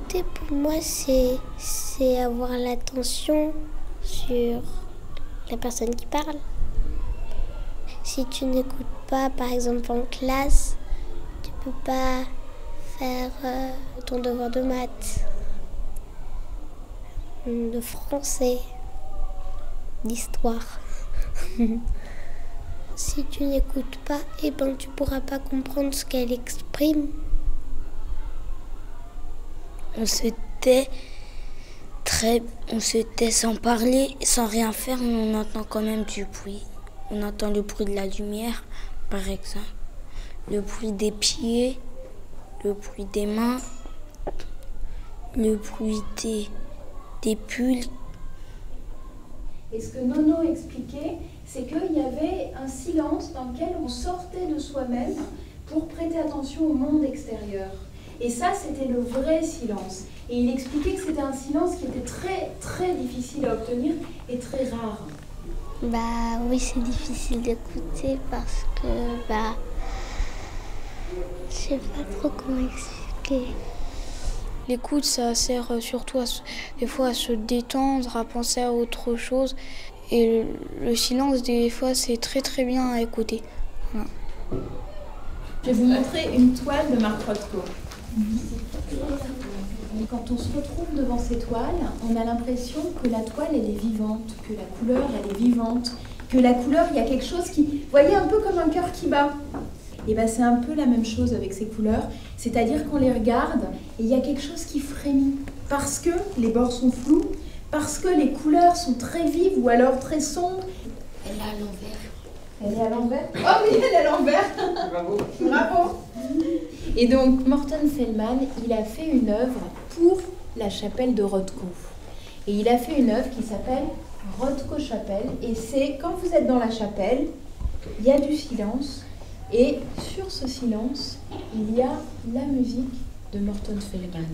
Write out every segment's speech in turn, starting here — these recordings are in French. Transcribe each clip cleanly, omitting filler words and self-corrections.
Écouter, pour moi, c'est avoir l'attention sur la personne qui parle. Si tu n'écoutes pas, par exemple en classe, tu peux pas faire ton devoir de maths, de français, d'histoire. Si tu n'écoutes pas, tu pourras pas comprendre ce qu'elle exprime. On se tait sans parler, sans rien faire, mais on entend quand même du bruit. On entend le bruit de la lumière, par exemple, le bruit des pieds, le bruit des mains, le bruit des pulls. Et ce que Nono expliquait, c'est qu'il y avait un silence dans lequel on sortait de soi-même pour prêter attention au monde extérieur. Et ça, c'était le vrai silence. Et il expliquait que c'était un silence qui était très, très difficile à obtenir et très rare. Oui, c'est difficile d'écouter parce que, je sais pas trop comment expliquer. L'écoute, ça sert surtout des fois à se détendre, à penser à autre chose. Et le silence, des fois, c'est très très bien à écouter. Voilà. Je vais vous montrer une toile de Mark Rothko. Quand on se retrouve devant ces toiles, on a l'impression que la toile, elle est vivante, que la couleur, elle est vivante, que la couleur, il y a quelque chose qui... Vous voyez, un peu comme un cœur qui bat. Et c'est un peu la même chose avec ces couleurs, c'est-à-dire qu'on les regarde et il y a quelque chose qui frémit. Parce que les bords sont flous, parce que les couleurs sont très vives ou alors très sombres. Elle est à l'envers. Elle est à l'envers. Oh oui, elle est à l'envers. Bravo. Bravo. Et donc, Morton Feldman, il a fait une œuvre pour la chapelle de Rothko. Et il a fait une œuvre qui s'appelle Rothko Chapelle. Et c'est quand vous êtes dans la chapelle, il y a du silence. Et sur ce silence, il y a la musique de Morton Feldman.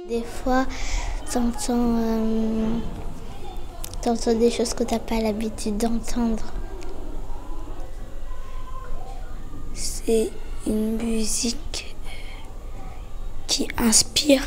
Des fois, t'entends des choses que t'as pas l'habitude d'entendre. C'est une musique qui inspire.